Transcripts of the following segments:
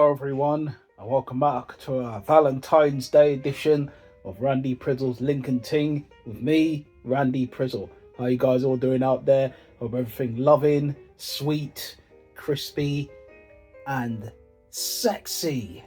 Hello everyone and welcome back to our Valentine's Day edition of Randy Prizzle's Lincoln Ting with me, Randy Prizzle. How you guys all doing out there? Hope everything loving, sweet, crispy and sexy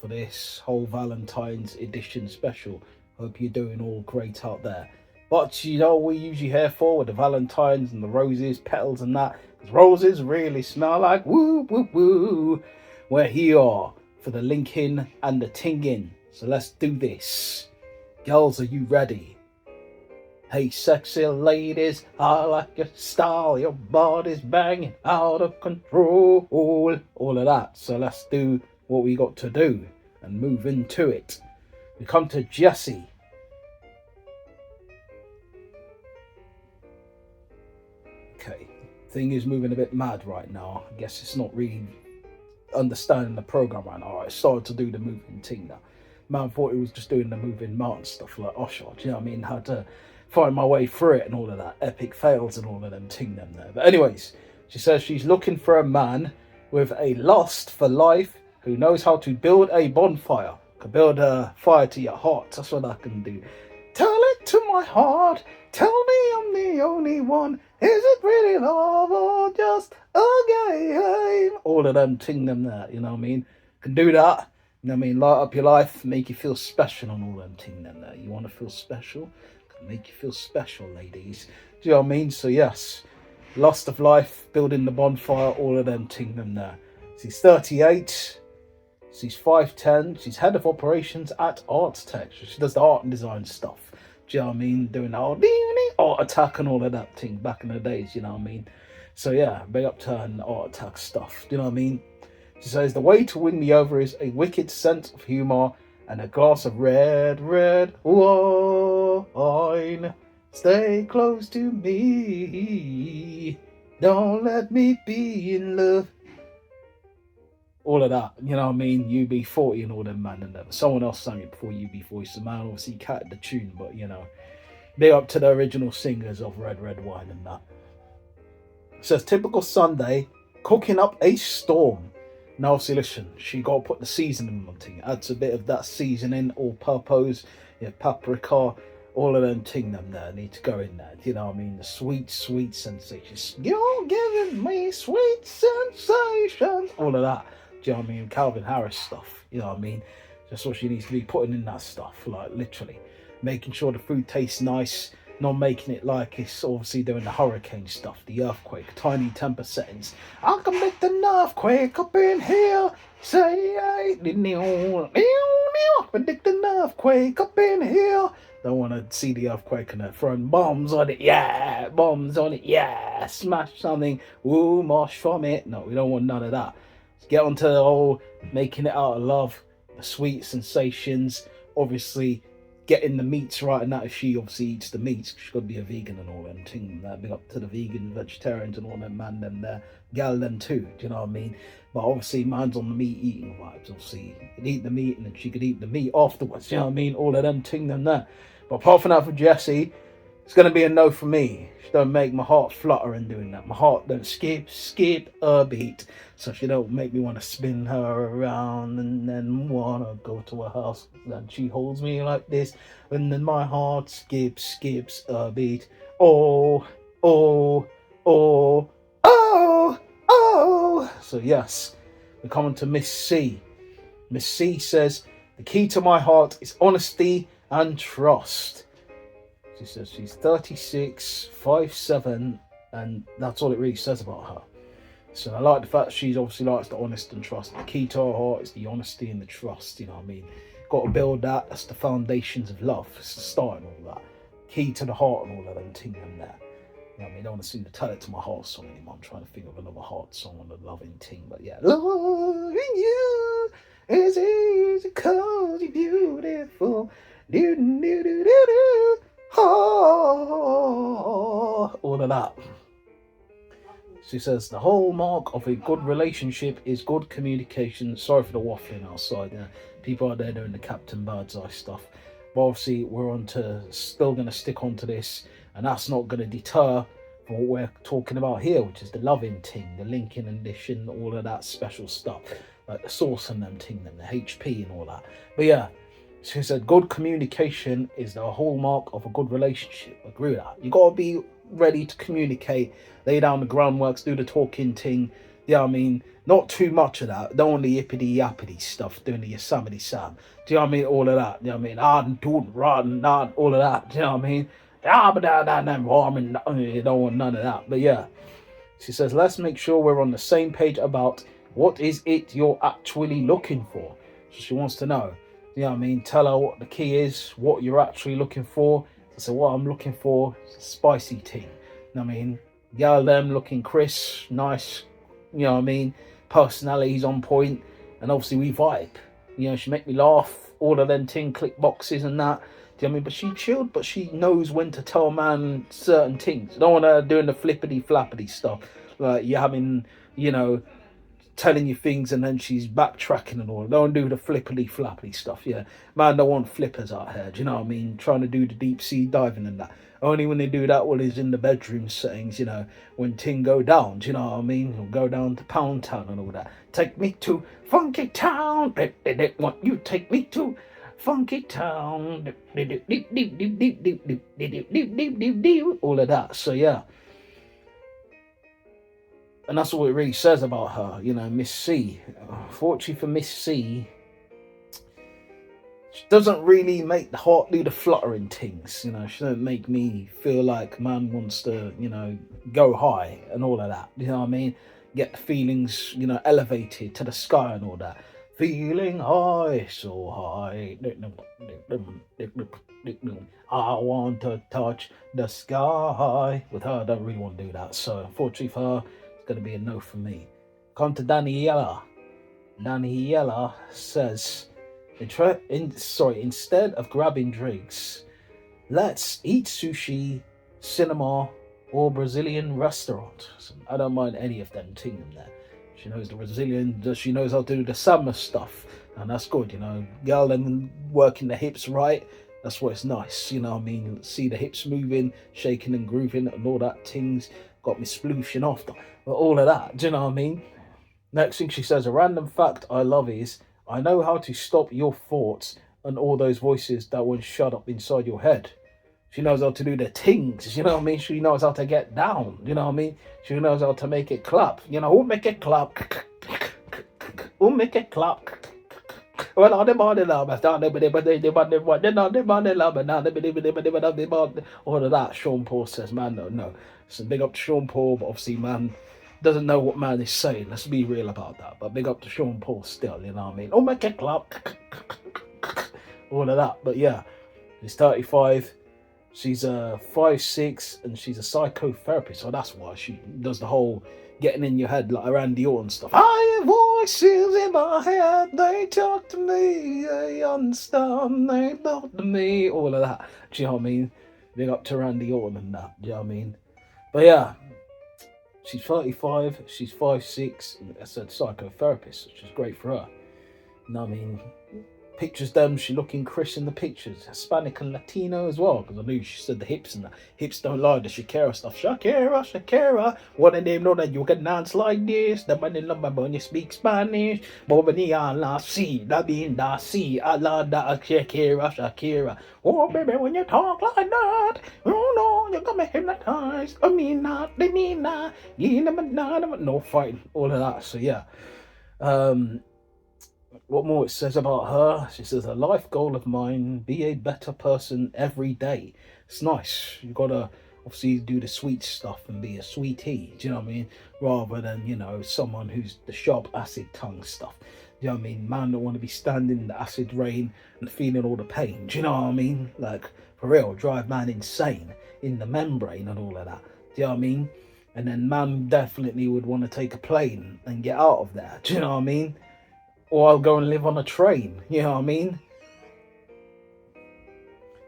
for this whole Valentine's edition special. Hope you're doing all great out there. But you know what we usually here for with the Valentines and the roses, petals and that. Because roses really smell like woo woo woo. We're here for the linking and the tinging. So let's do this. Girls, are you ready? Hey sexy ladies, I like your style. Your body's banging out of control. All of that. So let's do what we got to do and move into it. We come to Jessie. Okay, thing is moving a bit mad right now. I guess it's not really understanding the program right now. I started to do the moving thing now. Man thought it was just doing the moving mountain stuff like Usher. Do you know what I mean? Had to find my way through it and all of that. Epic fails and all of them ting them there. But anyways, she says she's looking for a man with a lust for life who knows how to build a bonfire. Can build a fire to your heart. That's what I can do. Tell it to my heart. Tell me I'm the only one. Is it really love or just a game? All of them ting them there, you know what I mean? Can do that. You know what I mean? Light up your life, make you feel special on all them ting them there. You want to feel special? Can make you feel special, ladies. Do you know what I mean? So yes, lust of life, building the bonfire, all of them ting them there. She's 38. She's 5'10". She's head of operations at Art Tech. She does the art and design stuff. Do you know what I mean? Doing the art attack and all of that thing back in the days, you know what I mean? So yeah, big up to her and art attack stuff. Do you know what I mean? She says the way to win me over is a wicked sense of humour and a glass of red wine. Stay close to me. Don't let me be in love. All of that, you know what I mean? UB40 and all them, man. And someone else sang it before UB40. So, man, obviously catted the tune, but you know, big up to the original singers of Red Wine and that. It says typical Sunday, cooking up a storm. Now, obviously, listen, she got to put the seasoning on thing. Adds a bit of that seasoning, all purpose, paprika, all of them ting them there need to go in there. You know what I mean? The sweet, sweet sensations. You're giving me sweet sensations. All of that. Do you know what I mean? Calvin Harris stuff. You know what I mean? Just what she needs to be putting in that stuff. Like, literally. Making sure the food tastes nice. Not making it like it's obviously doing the hurricane stuff. The earthquake. Tiny temper settings. I can make the earthquake up in here. Say, I predict the earthquake up in here. Don't want to see the earthquake and they're throwing bombs on it. Yeah, bombs on it. Yeah, smash something. Ooh, mosh from it. No, we don't want none of that. Let's get onto the whole making it out of love, the sweet sensations. Obviously, getting the meats right, and that if she obviously eats the meats, she's got to be a vegan and all them things. Big up to the vegan, vegetarians and all them, man, them there, gal them too. Do you know what I mean? But obviously, man's on the meat eating vibes. Obviously, you could eat the meat and then she could eat the meat afterwards. You know what I mean? All of them ting them there. But apart from that, for Jessie, it's going to be a no for me. She don't make my heart flutter in doing that. My heart don't skip a beat. So she don't make me want to spin her around and then want to go to her house. And she holds me like this. And then my heart skips a beat. Oh. So yes, we're coming to Miss C. Miss C says, the key to my heart is honesty and trust. She says she's 36, 5'7", and that's all it really says about her. So I like the fact that she's obviously likes the honest and trust. The key to her heart is the honesty and the trust, you know what I mean? Got to build that. That's the foundations of love. It's the start and all that. Key to the heart and all of them ting them there. You know what I mean? I don't want to sing the Tell It to My Heart song anymore. I'm trying to think of another heart song on the loving ting, but yeah. Loving you is easy cause you're beautiful. All of that. She says the hallmark of a good relationship is good communication. Sorry for the waffling outside. People out there doing the Captain Birdseye stuff. But obviously we're still going to stick onto this, and that's not going to deter from what we're talking about here, which is the loving ting, the linking edition, all of that special stuff. like the source and them thing, and the HP and all that. But yeah, she said good communication is the hallmark of a good relationship. I agree with that. You gotta be ready to communicate, lay down the groundworks, do the talking thing. Yeah, I mean, not too much of that. Don't the yippity yappity stuff, doing the Yosemite Sam. Do you know what I mean? All of that. Do you know what I mean? Doing, all of that. Do you know what I mean? You don't want none of that. But yeah, she says, let's make sure we're on the same page about what is it you're actually looking for. So she wants to know. You know what I mean? Tell her what the key is, what you're actually looking for. So what I'm looking for is a spicy tea. You know what I mean? Girl them looking crisp, nice, you know what I mean? Personality's on point, and obviously we vibe. You know, she make me laugh, all of them ting click boxes and that. Do you know what I mean? But she chilled, but she knows when to tell man certain things. You don't want her doing the flippity flappity stuff. Like you're having, you know, telling you things and then she's backtracking and all. Don't do the flippity flappity stuff. Yeah, man, don't want flippers out here. Do you know what I mean? Trying to do the deep sea diving and that. Only when they do that when it's in the bedroom settings. You know, when ting go down. Do you know what I mean? He'll go down to Pound Town and all that. Take me to Funky Town. Want you take me to Funky Town. All of that. So yeah. And that's all it really says about her, you know, Miss C. Fortunately for Miss C, she doesn't really make the heart do the fluttering things, you know. She don't make me feel like man wants to, you know, go high and all of that. You know what I mean? Get the feelings, you know, elevated to the sky and all that. Feeling high, so high. I want to touch the sky. With her, I don't really want to do that. So unfortunately for her, going to be a no for me. Come to Daniela. Daniela says, instead of grabbing drinks, let's eat sushi, cinema, or Brazilian restaurant. So I don't mind any of them ting there. She knows the Brazilian, she knows how to do the summer stuff, and that's good, you know. Girl and working the hips right, that's what's nice, you know what I mean? See the hips moving, shaking and grooving, and all that things. Got me splooshing after. But all of that, do you know what I mean? Next thing she says, a random fact I love is, I know how to stop your thoughts and all those voices that won't shut up inside your head. She knows how to do the things, you know what I mean? She knows how to get down, you know what I mean? She knows how to make it clap. You know, who make it clap? Who make it clap? Well, all of that, Sean Paul says, man, no. So big up to Sean Paul, but obviously, man, doesn't know what man is saying. Let's be real about that. But big up to Sean Paul still, you know what I mean? Oh, make it clap. All of that. But yeah, she's 35. She's 5'6", and she's a psychotherapist. So that's why she does the whole getting in your head, like Randy Orton stuff. I hear voices in my head. They talk to me. They understand. They talk to me. All of that. Do you know what I mean? Big up to Randy Orton and that. Do you know what I mean? But yeah, she's 35, she's 5'6", and I said psychotherapist, which is great for her. You know what I mean? Pictures them, she looking Chris in the pictures, Hispanic and Latino as well, because I knew she said the hips and that. Hips don't lie, the Shakira stuff. Shakira, what a name know that you can dance like this. The money number when you speak Spanish. Bobania la si, la binda si, la da Shakira. Oh baby, when you talk like that, oh no, you're gonna hypnotize. I mean not, they mean not, no fighting, all of that. So yeah. What more it says about her? She says, a life goal of mine, be a better person every day. It's nice. You gotta obviously do the sweet stuff and be a sweetie, do you know what I mean? Rather than, you know, someone who's the sharp acid tongue stuff. Do you know what I mean? Man don't want to be standing in the acid rain and feeling all the pain. Do you know what I mean? Like, for real, drive man insane in the membrane and all of that. Do you know what I mean? And then man definitely would want to take a plane and get out of there. Do you know what I mean? Or I'll go and live on a train, you know what I mean?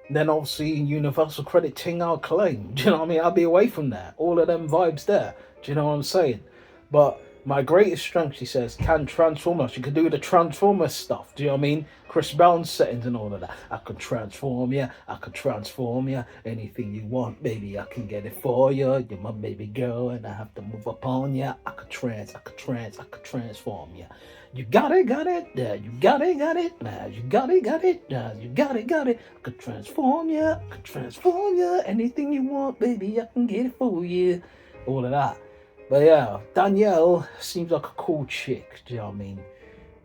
Then obviously universal credit ting I'll claim, do you know what I mean? I'll be away from there, all of them vibes there, do you know what I'm saying? But My greatest strength, she says, can transform us. She could do the Transformer stuff. Do you know what I mean? Chris Brown's settings and all of that. I could transform you. I could transform you. Anything you want, baby, I can get it for you. You're my baby girl, and I have to move up on you. I could transform you. You got it, yeah, you got it, nah, you got it, nah, you got it. I could transform you. Anything you want, baby, I can get it for you. All of that. But yeah, Danielle seems like a cool chick, do you know what I mean?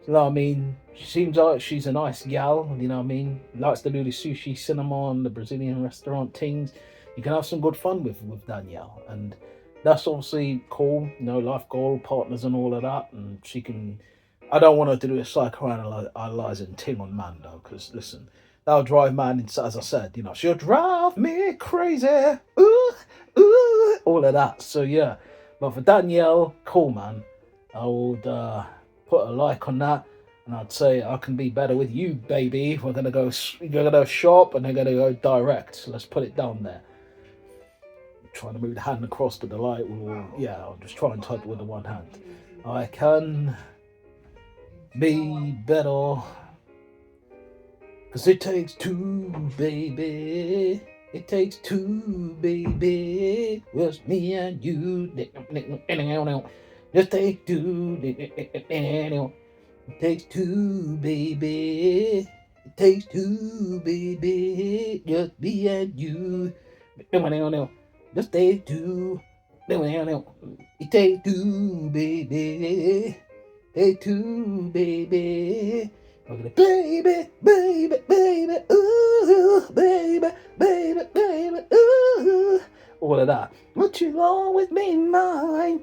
You know what I mean? She seems like she's a nice gal, you know what I mean? Likes to do the sushi cinema and the Brazilian restaurant things. You can have some good fun with Danielle. And that's obviously cool, you know, life goal, partners and all of that. And she can, I don't want her to do a psychoanalyzing Ting on man though, because listen, that'll drive man, as I said, you know, she'll drive me crazy. Ooh, all of that. So yeah. But for Danielle, cool man, I would put a like on that, and I'd say I can be better with you, baby. We're gonna go shop, and they're gonna go direct. So let's put it down there. I'm trying to move the hand across to the light. Yeah, I'll just try and type it with the one hand. I can be better, 'cause it takes two, baby. It takes two, baby. Was me and you. Just take two. It takes two, baby. It takes two, baby. Just me and you. Just take two. It takes two, baby. Take two, baby. Baby, ooh, baby, ooh, all of that. But you'll always be mine.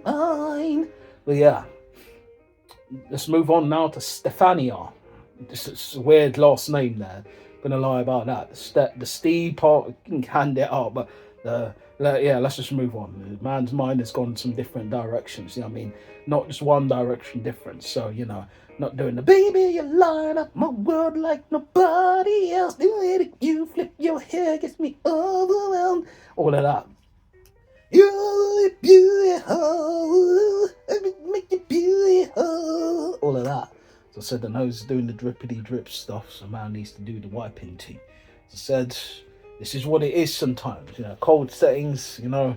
But yeah, let's move on now to Stefania. This is a weird last name there. Gonna lie about that. The Steve part, you can hand it out, but yeah, let's just move on. The man's mind has gone some different directions. You know what I mean? Not just one direction difference. So you know. Not doing the baby, you light up my world like nobody else. The way that you flip your hair gets me overwhelmed. All of that. You're beautiful. Make you beautiful. All of that. As I said, the nose is doing the drippity drip stuff, so man needs to do the wiping tea. As I said, this is what it is sometimes. You know, cold settings, you know.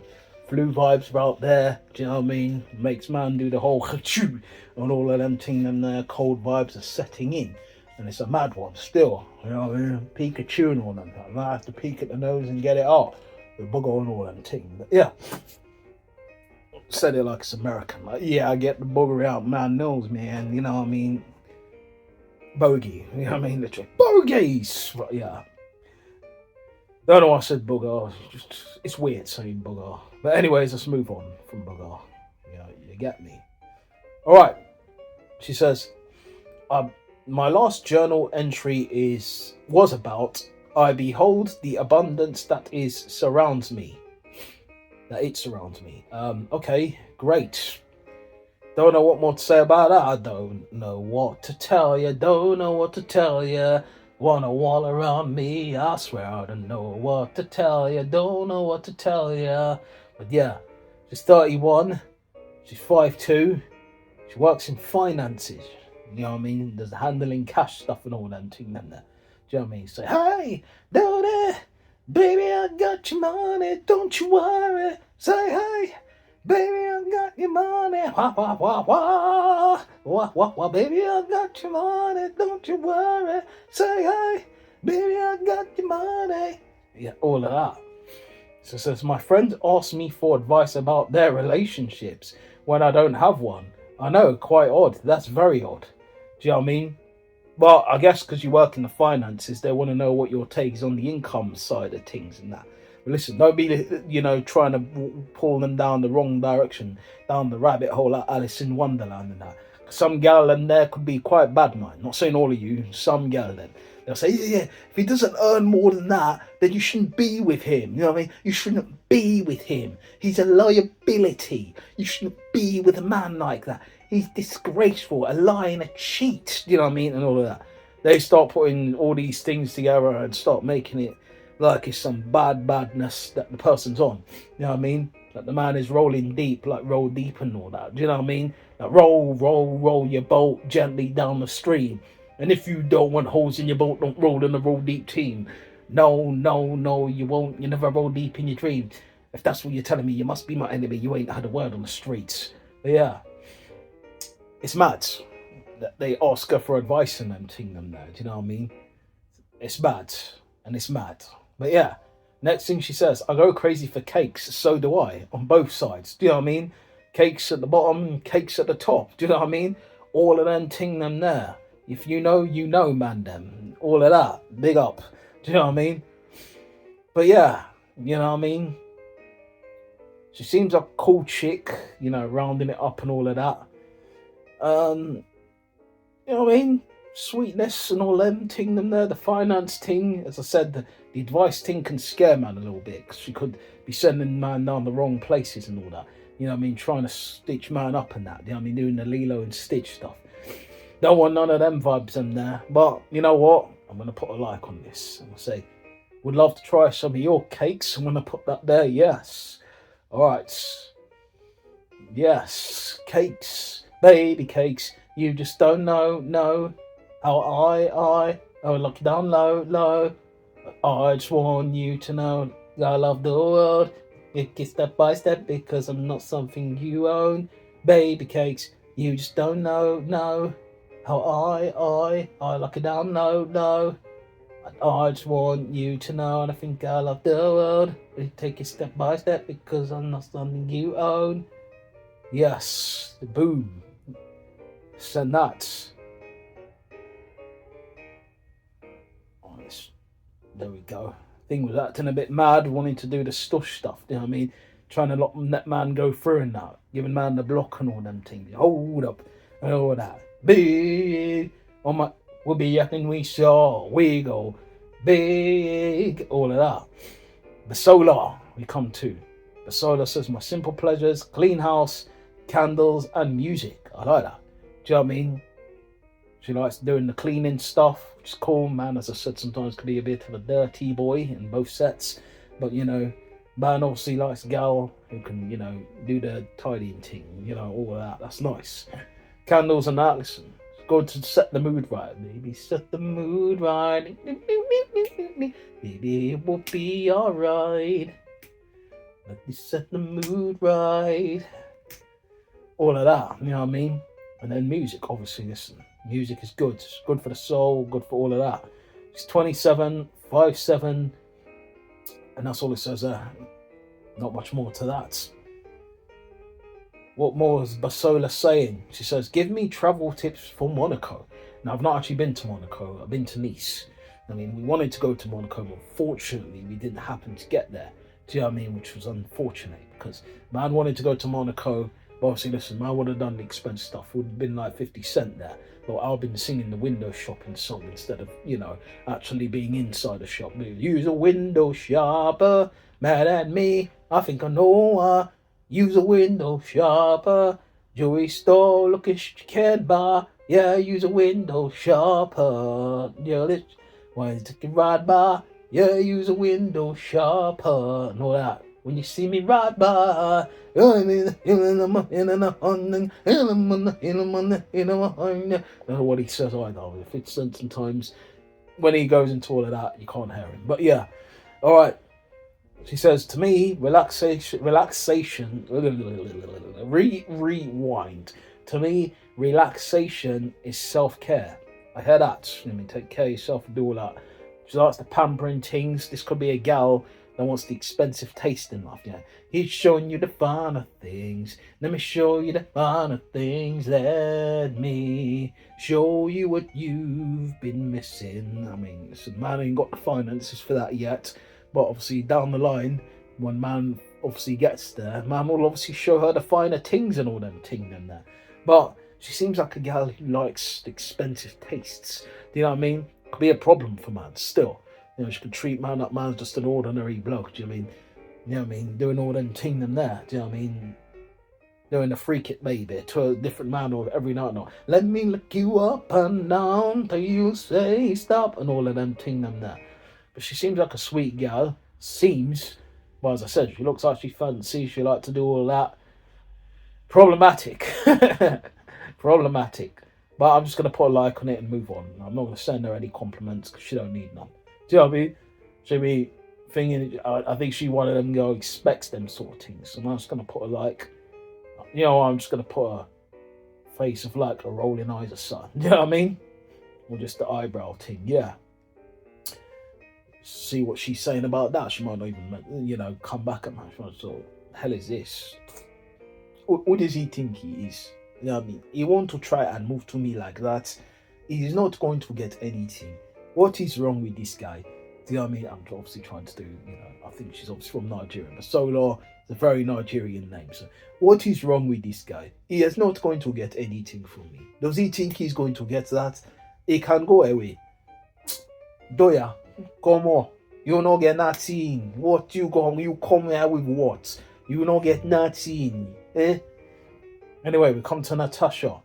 Flu vibes are out there, do you know what I mean? Makes man do the whole achoo and all of them thing, and their cold vibes are setting in. And it's a mad one still, you know what I mean? Pikachu and all them. I might have to peek at the nose and get it out. The bugger and all them thing. But yeah. Said it like it's American. Like, yeah, I get the booger out man knows, man. You know what I mean? Bogey. You know what I mean? Literally. Bogeys! But yeah. Don't know why I said booger. It's weird saying booger. But anyways, let's move on from booger. You know, you get me. Alright. She says, my last journal entry was about I behold the abundance that surrounds me. That it surrounds me. Okay, great. Don't know what more to say about that. I don't know what to tell you. Don't know what to tell you. Want a wall around me, I swear I don't know what to tell you, don't know what to tell you. But yeah, she's 31, she's 5'2", she works in finances, you know what I mean? There's the handling cash stuff and all them too, them there. Do you know what I mean? Say, hey, Dodie, baby, I got your money, don't you worry. Say, hey, baby, I got your money, wah, wah, wah, wah. Wah, wah, wah, baby, I got your money, don't you worry. Say, hey, baby, I got your money. Yeah, all of that. So it says, my friend asked me for advice about their relationships when I don't have one. I know, quite odd. That's very odd. Do you know what I mean? Well, I guess because you work in the finances, they want to know what your take is on the income side of things and that. But listen, don't be, you know, trying to pull them down the wrong direction, down the rabbit hole like Alice in Wonderland and that. Some gal in there could be quite bad, man. Not saying all of you, some gal then. They'll say, yeah, if he doesn't earn more than that, then you shouldn't be with him. You know what I mean? You shouldn't be with him. He's a liability. You shouldn't be with a man like that. He's disgraceful, a lying, a cheat. You know what I mean? And all of that. They start putting all these things together and start making it like it's some badness that the person's on. You know what I mean? Like the man is rolling deep, like roll deep and all that. Do you know what I mean? Like roll your boat gently down the stream. And if you don't want holes in your boat, don't roll in the roll deep team. No, you won't. You never roll deep in your dream. If that's what you're telling me, you must be my enemy. You ain't had a word on the streets. But yeah, it's mad that they ask her for advice and them thing them there. Do you know what I mean? It's bad and it's mad. But yeah, next thing she says, I go crazy for cakes. So do I on both sides. Do you know what I mean? Cakes at the bottom, cakes at the top. Do you know what I mean? All of them ting them there. If you know, man, them. All of that. Big up. Do you know what I mean? But yeah, you know what I mean? She seems like a cool chick, you know, rounding it up and all of that. You know what I mean? Sweetness and all them ting them there. The finance ting, as I said, the advice ting can scare man a little bit because she could be sending man down the wrong places and all that. You know what I mean? Trying to stitch man up and that. You know what I mean? Doing the Lilo and Stitch stuff. Don't want none of them vibes in there. But you know what? I'm going to put a like on this. I'm going to say, would love to try some of your cakes. I'm going to put that there. Yes. All right. Yes. Cakes. Baby cakes. You just don't know how I look down low. I just want you to know I love the world. It gets step by step because I'm not something you own. Baby cakes. You just don't know how I lock it down low. I just want you to know, and I think I love the world. We take it step by step because I'm not something you own. Yes, boom. Send that. Oh, there we go. Thing was acting a bit mad, wanting to do the stush stuff. You know what I mean? Trying to let man go through and that, giving man the block and all them things. Hold up, and all that. Big on my. We'll be yapping, we go big, all of that. Basola, we come to. Basola says, my simple pleasures, clean house, candles, and music. I like that. Do you know what I mean? She likes doing the cleaning stuff, which is cool. Man, as I said, sometimes can be a bit of a dirty boy in both sets. But, you know, man obviously likes a gal who can, you know, do the tidying thing, you know, all of that. That's nice. Candles and that, listen. Good to set the mood right, baby. Set the mood right. Baby, it will be alright. Let me set the mood right. All of that, you know what I mean? And then music, obviously, listen. Music is good. It's good for the soul, good for all of that. It's 27, 5'7", and that's all it says there. Not much more to that. What more is Basola saying? She says, give me travel tips for Monaco. Now, I've not actually been to Monaco. I've been to Nice. I mean, we wanted to go to Monaco, but fortunately, we didn't happen to get there. Do you know what I mean? Which was unfortunate, because man wanted to go to Monaco. But obviously, listen, man would have done the expense stuff. It would have been like 50 cent there. But I've been singing the window shopping song instead of, you know, actually being inside the shop. Use a window shopper, mad at me. I think I know use a window shopper. Jewelry store, look at you can buy. Yeah, use a window shopper. Yeah, this why you take a ride by. Yeah, use a window shopper and all that. When you see me ride by, I don't know what he says either. If it's sometimes when he goes into all of that, you can't hear him. But yeah, all right. She says to me, relaxation. Rewind. To me, relaxation is self-care. I hear that. I mean, take care of yourself and do all that. She likes the pampering things. This could be a gal that wants the expensive taste in life. Yeah, he's showing you the finer things. Let me show you the finer things. Let me show you what you've been missing. I mean, listen, man ain't got the finances for that yet. But obviously down the line, when man obviously gets there, man will obviously show her the finer things and all them things in there. But she seems like a gal who likes expensive tastes. Do you know what I mean? Could be a problem for man still. You know, she could treat man like man's just an ordinary bloke. Do you know what I mean? You know what I mean? Doing all them ting them there. Do you know what I mean? Doing the freak it baby to a different man or every night. No. Let me look you up and down till you say stop and all of them ting them there. But she seems like a sweet girl. Seems, well, as I said, she looks like she fancy. She like to do all that. Problematic. Problematic. But I'm just gonna put a like on it and move on. I'm not gonna send her any compliments because she don't need none. Do you know what I mean? She be thinking. I think she one of them girl expects them sort of things. So I'm just gonna put a like. You know, I'm just gonna put a face of like a rolling eyes or something. Do you know what I mean? Or just the eyebrow thing. Yeah. See what she's saying about that. She might not even, come back at me. So, hell is this? What does he think he is? You know what I mean? He want to try and move to me like that. He is not going to get anything. What is wrong with this guy? Do you know what I mean? I'm obviously trying to do, I think she's obviously from Nigeria, but Solar is a very Nigerian name. So, what is wrong with this guy? He is not going to get anything from me. Does he think he's going to get that? He can go away. Doya, come on. You not get nothing. What you come here with what? You not get nothing. Eh? Anyway, we come to Natasha.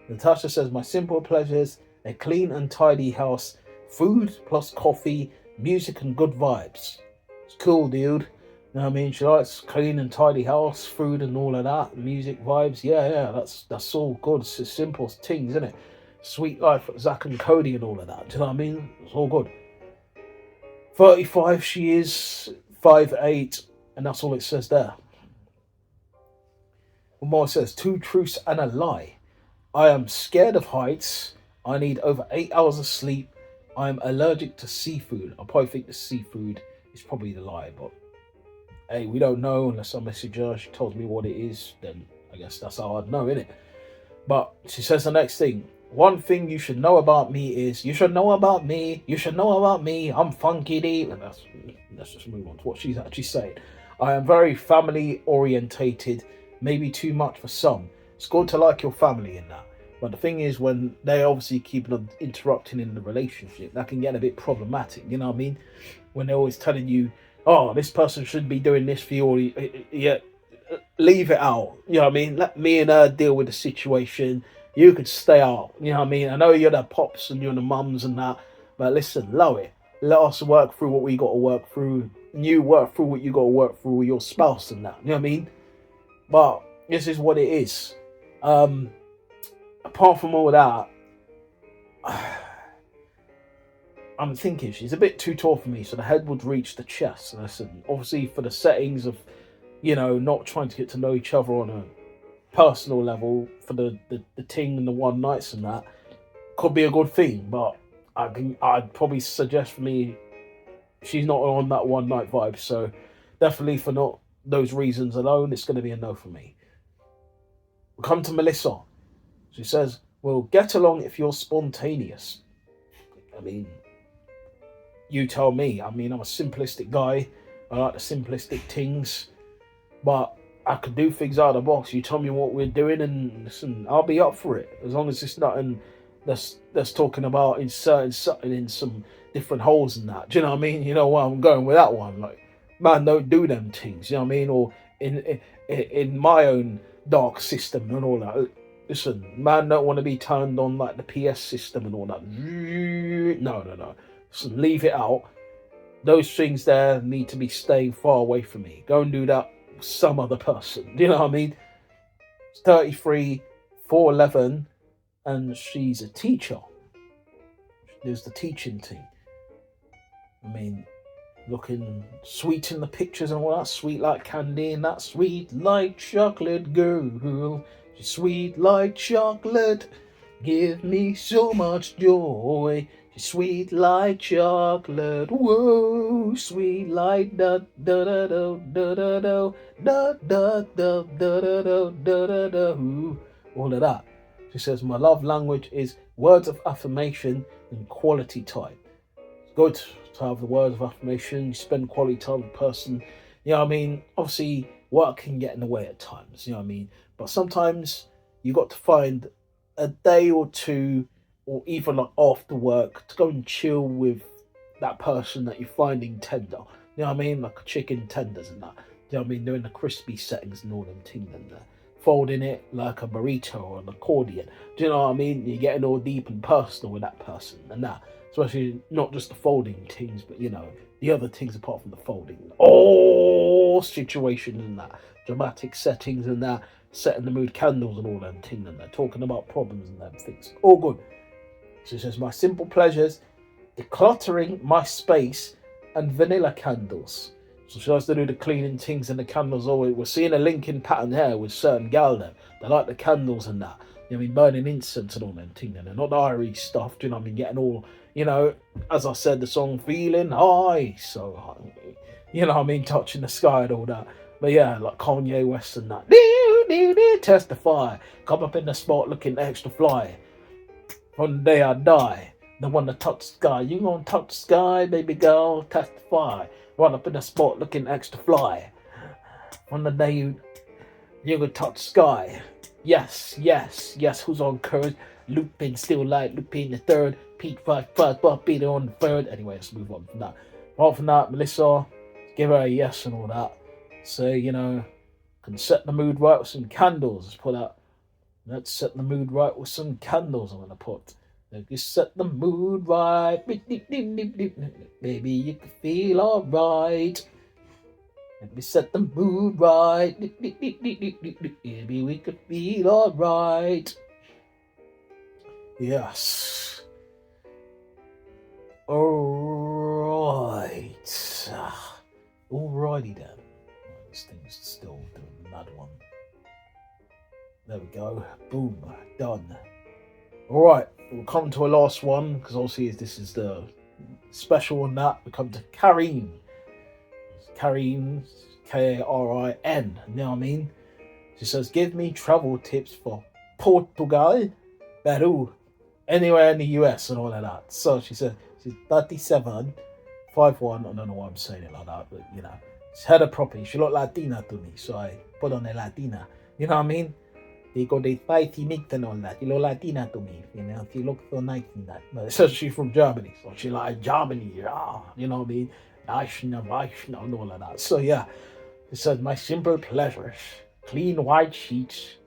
Natasha says, my simple pleasures, a clean and tidy house, food plus coffee, music and good vibes. It's cool, dude. You know what I mean? She likes clean and tidy house, food and all of that, music, vibes. Yeah, that's all good. It's simple things, isn't it? Sweet life, Zach and Cody and all of that. Do you know what I mean? It's all good. 35 she is, 5'8", and that's all it says there. One more says, 2 truths and a lie. I am scared of heights. I need over 8 hours of sleep. I am allergic to seafood. I probably think the seafood is probably the lie, but hey, we don't know unless I message her. She tells me what it is, then I guess that's how I'd know, innit? But she says the next thing. One thing you should know about me is, you should know about me, I'm funky deep. And let's just move on to what she's actually saying. I am very family orientated, maybe too much for some. It's good to like your family in that. But the thing is, when they obviously keep on interrupting in the relationship, that can get a bit problematic, you know what I mean? When they're always telling you, oh, this person should be doing this for you, or yeah, leave it out, you know what I mean? Let me and her deal with the situation. You could stay out, you know what I mean? I know you're the pops and you're the mums and that, but listen, allow it. Let us work through what we got to work through. You work through what you got to work through with your spouse and that, you know what I mean? But this is what it is. Apart from all that, I'm thinking she's a bit too tall for me, so the head would reach the chest. Listen, obviously for the settings of, not trying to get to know each other on a personal level, for the ting and the one nights and that, could be a good thing, but I'd probably suggest for me, she's not on that one night vibe, so definitely for not those reasons alone, it's going to be a no for me. We come to Melissa. She says, well, get along if you're spontaneous. I mean, you tell me. I mean, I'm a simplistic guy. I like the simplistic things, but I could do things out of the box. You tell me what we're doing, and listen, I'll be up for it. As long as it's nothing that's talking about inserting something in some different holes and that. Do you know what I mean? You know where I'm going with that one. Like, man, don't do them things. You know what I mean? Or in my own dark system and all that. Listen, man, don't want to be turned on like the PS system and all that. No. Listen, leave it out. Those things there need to be staying far away from me. Go and do that with some other person. Do you know what I mean? It's 33, 4'11", and she's a teacher. There's the teaching thing. I mean, looking sweet in the pictures and all that, sweet like candy and that, sweet like chocolate girl. She's sweet like chocolate, give me so much joy. She's sweet like chocolate, whoa, sweet like da da da da da da da da da da da da da da, all of that. She says, my love language is words of affirmation and quality time. It's good to have the words of affirmation. You spend quality time with a person. You know what I mean? Obviously, work can get in the way at times. You know what I mean? But sometimes you got to find a day or two, or even like after work, to go and chill with that person that you're finding tender. You know what I mean? Like chicken tenders and that. You know what I mean? Doing the crispy settings and all them things and that. Folding it like a burrito or an accordion. Do you know what I mean? You're getting all deep and personal with that person and that. especially not just the folding things, but the other things apart from the folding. Oh, situations and that, dramatic settings and that, setting the mood candles and all them things and that, talking about problems and them things. All good. She says, my simple pleasures, decluttering my space and vanilla candles. So she likes to do the cleaning things and the candles. Always, we're seeing a linking pattern here with certain gal there. They like the candles and that. Burning incense and all them things. And they're not the Irish stuff, do you know what I mean? Getting all, as I said, the song feeling high, so high. You know what I mean? Touching the sky and all that. But yeah, like Kanye West and that. Testify. Come up in the spot looking extra fly. From the day I die. The one that touch the sky. You gonna touch the sky, baby girl? Testify. Run up in the spot looking extra fly. On the day you gonna touch the sky. Yes. Who's on courage? Lupin still like Lupin the third. Pete 5 but Peter on the third. Anyway, let's move on from that. Apart from that, Melissa, give her a yes and all that. So, can set the mood right with some candles. Let's put that. Let's set the mood right with some candles. I'm gonna put. Let me set the mood right. Baby, you can feel alright. Let me set the mood right. Baby, we could feel alright. Yes. Alright. Alrighty then. This thing's still doing the mad one. There we go. Boom. Done. Alright. We'll come to a last one because obviously this is the special on that. We come to Karine. Karine, Karin. You know what I mean? She says, give me travel tips for Portugal, Peru, anywhere in the US and all of that. So she said, she's 37, 5'1". I don't know why I'm saying it like that, but she's had her properly. She looked Latina to me, so I put on a Latina. You know what I mean? They go, they fight and all that. You look Latina to me, she looks so nice in that. But so she's from Germany, so she like Germany, you know what I mean? And all of that. So yeah, it says, my simple pleasures, clean white sheets,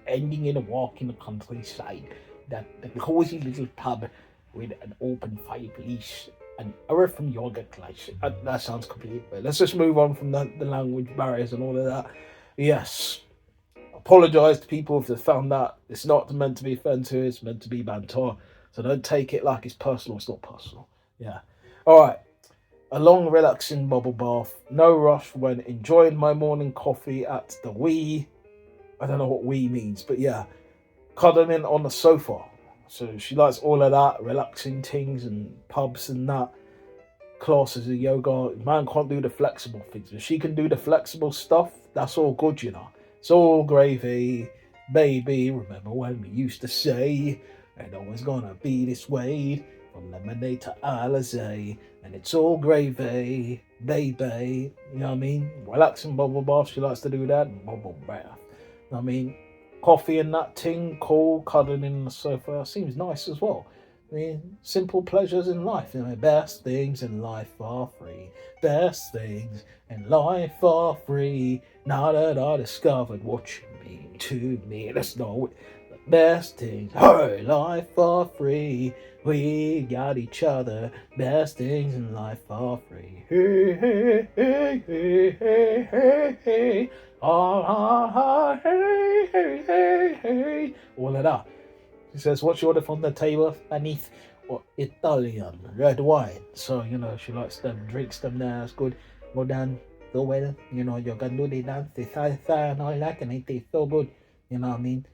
ending in a walk in the countryside, the cozy little pub with an open fireplace, an hour from yoga class. That sounds complete, but let's just move on from the language barriers and all of that. Yes. Apologise to people if they found that it's not meant to be offensive, it's meant to be banter. So don't take it like it's personal, it's not personal. Yeah. Alright. A long relaxing bubble bath. No rush when enjoying my morning coffee at the Wii. I don't know what Wii means, but yeah. Cuddling on the sofa. So she likes all of that, relaxing things and pubs and that. Classes of yoga. Man can't do the flexible things. If she can do the flexible stuff, that's all good, It's all gravy, baby. Remember when we used to say, ain't always gonna be this way, from lemonade to Alizé, and it's all gravy, baby. You know what I mean? Relaxing bubble bath, she likes to do that. Bubble bath. You know what I mean? Coffee and that ting, cool, cuddling in the sofa. Seems nice as well. I mean, simple pleasures in life. Best things in life are free. Best things in life are free. Now that I discovered what you mean to me. Let's know it. The best things in life are free. We got each other. Best things in life are free. Hey, hey, hey, hey, hey, hey, hey. Hey, hey, hey, hey. All of that. She says, what's your order from the table beneath? What Italian red wine. So, she likes them, drinks them there, that's good. Go down, go well, you can do the dance, the salsa and all that, and it tastes so good. You know what I mean?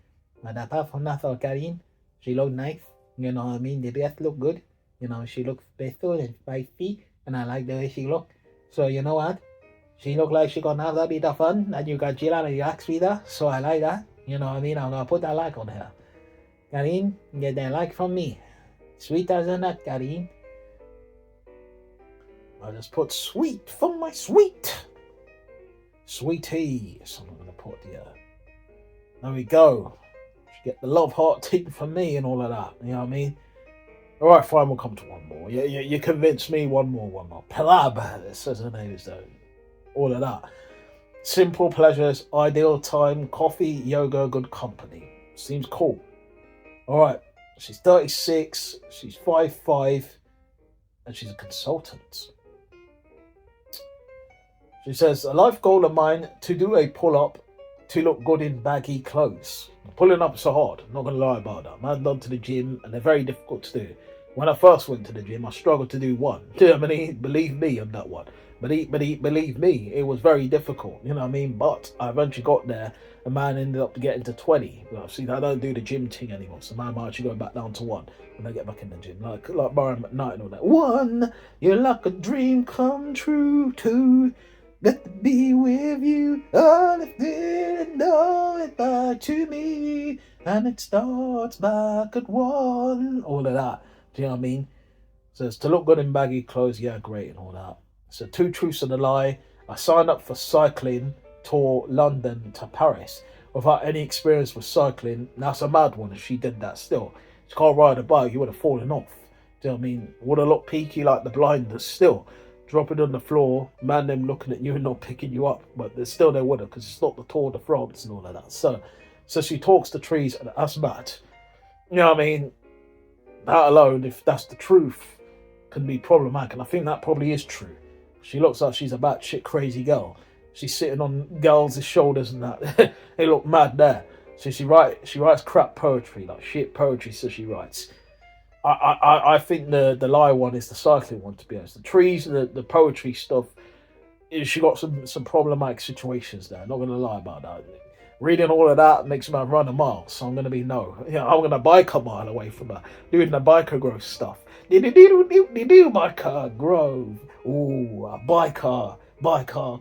But apart from that, Karine, she looks nice. You know what I mean? The dress look good. She looks special and spicy, and I like the way she look. So, you know what? She look like she gonna have a bit of fun, and you can chill and relax with her. So I like that. You know what I mean? I'm gonna put that like on her. Karine, get that like from me. Sweet as a nut, Karine. I just put sweet from my sweet. Sweetie. So I'm going to put, There we go. Get the love heart ting from me and all of that. You know what I mean? Alright, fine, we'll come to one more. You convinced me. One more. Palab. It says her name is though. All of that. Simple pleasures, ideal time, coffee, yoga, good company. Seems cool. Alright, she's 36, she's 5'5", and she's a consultant. She says, a life goal of mine to do a pull up to look good in baggy clothes. Pulling ups are hard, I'm not going to lie about that. Man, gone to the gym and they're very difficult to do. When I first went to the gym, I struggled to do one. Do you know what I mean? Believe me on that one. Believe me, it was very difficult. You know what I mean? But I eventually got there. And man ended up getting to 20. Well, see, I don't do the gym thing anymore. So man might actually go back down to 1 when I get back in the gym. Like Brian McKnight and all that. 1, you're like a dream come true. 2, got to be with you. All the feeling, know it back to me. And it starts back at 1. All of that. Do you know what I mean? So it's to look good in baggy clothes, yeah, great and all that. So 2 truths and a lie. I signed up for cycling tour London to Paris without any experience with cycling. That's a mad one if she did that still. She can't ride a bike, you would have fallen off. Do you know what I mean? Would have looked peaky like the blinders still. Dropping on the floor, man them looking at you and not picking you up. But still they would have because it's not the Tour de France and all of that. So she talks to trees and that's mad. You know what I mean? That alone, if that's the truth, can be problematic. And I think that probably is true. She looks like she's a batshit crazy girl. She's sitting on girls' shoulders and that. They look mad there. So she writes crap poetry, like shit poetry, so she writes. I think the lie one is the cycling one, to be honest. The trees and the poetry stuff, she got some problematic situations there. Not going to lie about that. Reading all of that makes me run a mile, so I'm going to be no. You know, I'm going to bike a mile away from her, doing the biker grove stuff. Biker grove. Ooh, biker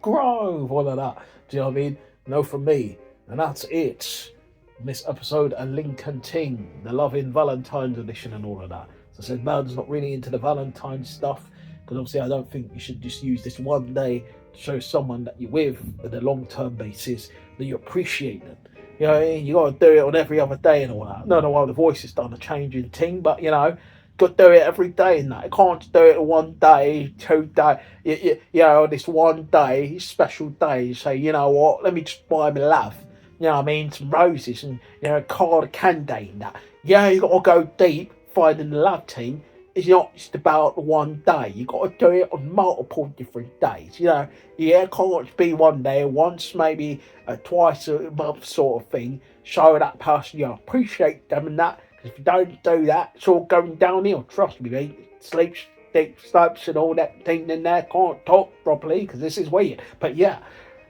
grove. All of that. Do you know what I mean? No from me. And that's it. This episode of Lincoln Ting, the Loving Valentines edition and all of that. So I said, man's not really into the Valentine stuff, because obviously I don't think you should just use this one day to show someone that you're with on a long-term basis that you appreciate them. You know, you got to do it on every other day and all that. I don't know why the voice has done a change in Ting, but you know, got to do it every day and that. You can't just do it one day, 2 days. You know, this one day, special day. You say, you know what? Let me just buy me love. You know what I mean? Some roses and, you know, a card of candy and that. Yeah, you got to go deep finding the love team. It's not just about one day. You got to do it on multiple different days. You know, yeah, can't just be one day, once, maybe twice a month sort of thing. Show that person you appreciate them and that. Because if you don't do that, it's all going downhill. Trust me, mate. Sleep, slopes and all that thing in there. Can't talk properly because this is weird. But yeah,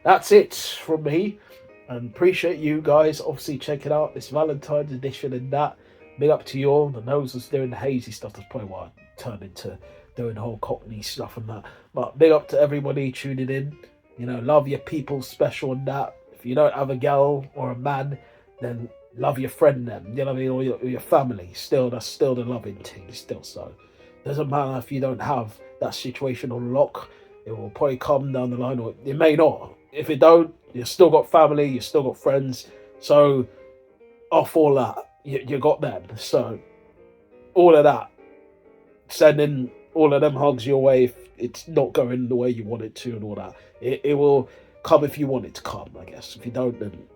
that's it from me. And appreciate you guys obviously checking out this Valentine's edition and that. Big up to you all. The nose was doing the hazy stuff. That's probably why I turned into doing the whole Cockney stuff and that. But big up to everybody tuning in. You know, love your people special and that. If you don't have a girl or a man, then love your friend then. You know what I mean? Or your family. Still, that's still the loving thing. Still so. Doesn't matter if you don't have that situation on lock. It will probably come down the line or it may not. If it don't, you've still got family, you've still got friends. So, off all that, you got them. So, all of that, sending all of them hugs your way if it's not going the way you want it to and all that. It will come if you want it to come, I guess. If you don't, then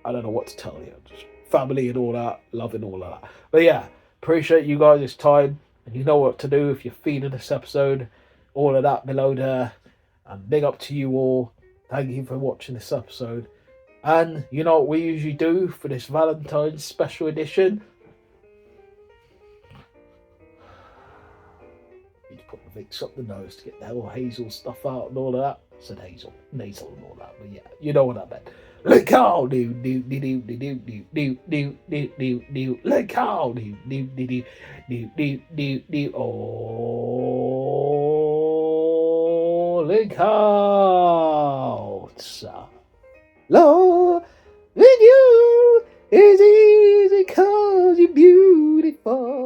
I don't know what to tell you. Just family and all that, loving all of that. But yeah, appreciate you guys' time. And you know what to do if you're feeling this episode. All of that below there. And big up to you all. Thank you for watching this episode. And you know what we usually do for this Valentine's special edition? You just put the Vicks up the nose to get the whole hazel stuff out and all of that. I said hazel, nasal and all that, but yeah, you know what I meant. Look out, do. Look out, do. Oh, look out. Love with you is easy 'cause you're beautiful.